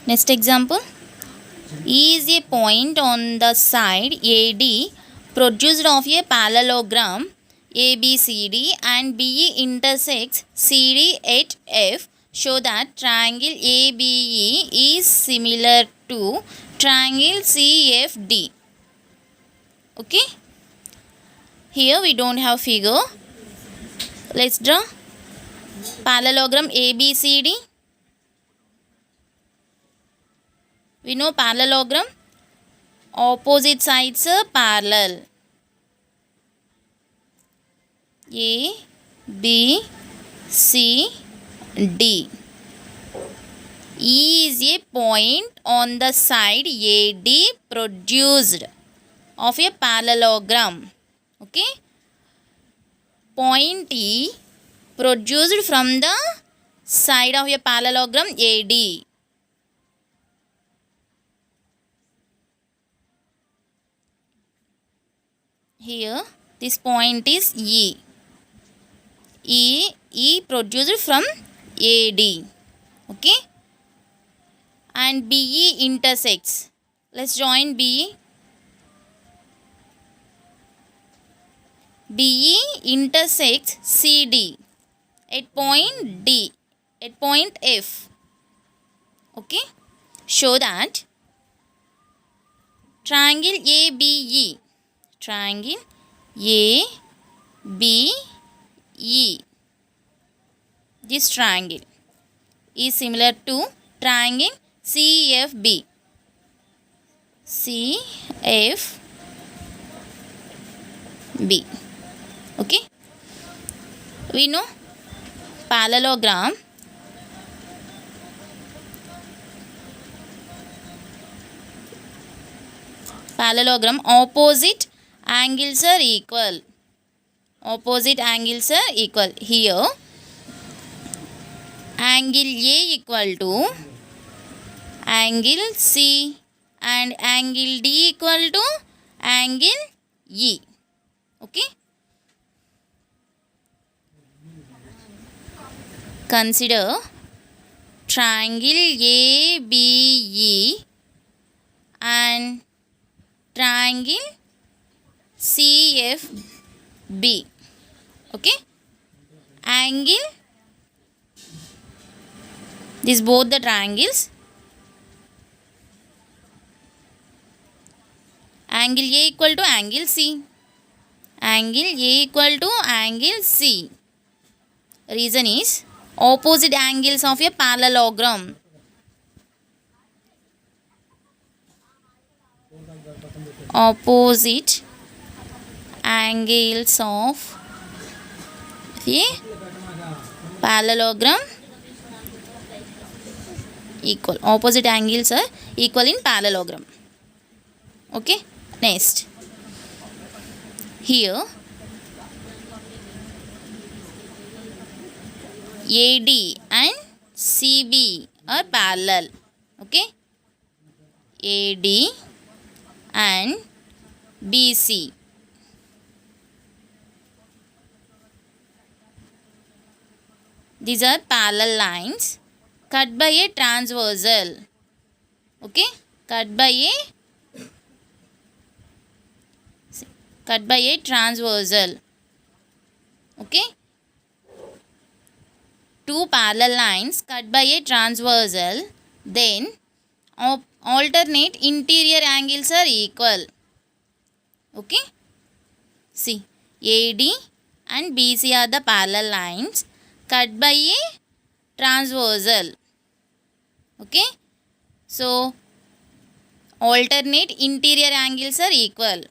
Next example. E is a point on the side AD produced of a parallelogram ABCD and BE intersects CD at F. Show that triangle ABE is similar to triangle CFD. Okay. Here we don't have figure. Let's draw parallelogram ABCD. We know parallelogram, opposite sides are parallel. A, B, C, D. E is a point on the side AD produced of a parallelogram. Okay. Point E produced from the side of a parallelogram AD. Here this point is E. E produced from AD. Okay. And BE intersects. Let's join BE. BE intersects CD at point D, at point F. Okay. Show that triangle ABE, triangle ABE, this triangle is similar to triangle CFB. CFB. Okay. We know parallelogram opposite angles are equal. Opposite angles are equal. Here angle A equal to angle C and angle D equal to angle E. Okay. Consider triangle ABE and triangle CFB. Okay. Angle, these both the triangles. Angle A equal to angle C. Angle A equal to angle C. Reason is opposite angles of a parallelogram. Opposite angles of a parallelogram equal. Opposite angles are equal in parallelogram. Okay. Next. Here AD and CB are parallel. Okay. AD and BC. These are parallel lines cut by a transversal. Okay. Cut by a transversal. Okay. Two parallel lines cut by a transversal, then alternate interior angles are equal. Okay. See, AD and BC are the parallel lines cut by a transversal. Okay. So, alternate interior angles are equal.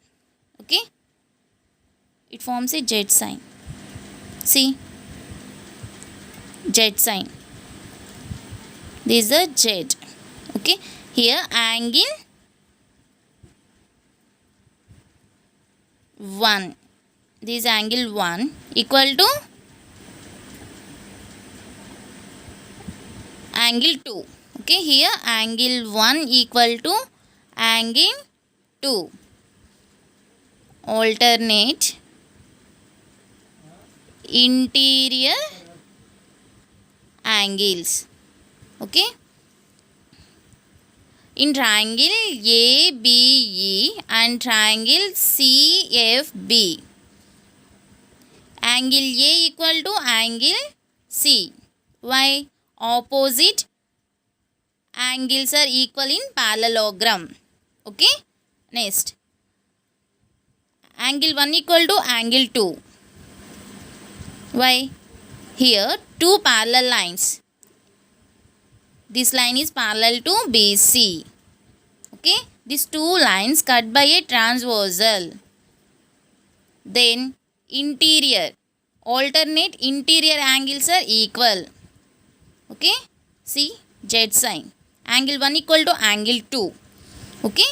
Okay. It forms a Z sign. See, Z sign. This is a Z. Okay. Here angle 1. This is angle 1 equal to angle 2. Okay. Here angle 1 equal to angle 2. Alternate interior angles. Okay. In triangle ABE and triangle CFB, angle A equal to angle C. Why? Opposite angles are equal in parallelogram. Okay. Next, angle 1 equal to angle 2. Why? Here two parallel lines. This line is parallel to BC. Okay. These two lines cut by a transversal. Then alternate interior angles are equal. Okay. See, Z sign. Angle 1 equal to angle 2. Okay.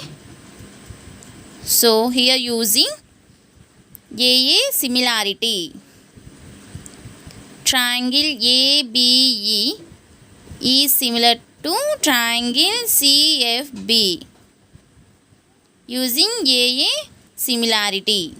So here using AA similarity. Triangle ABE is similar to triangle CFB using AA similarity.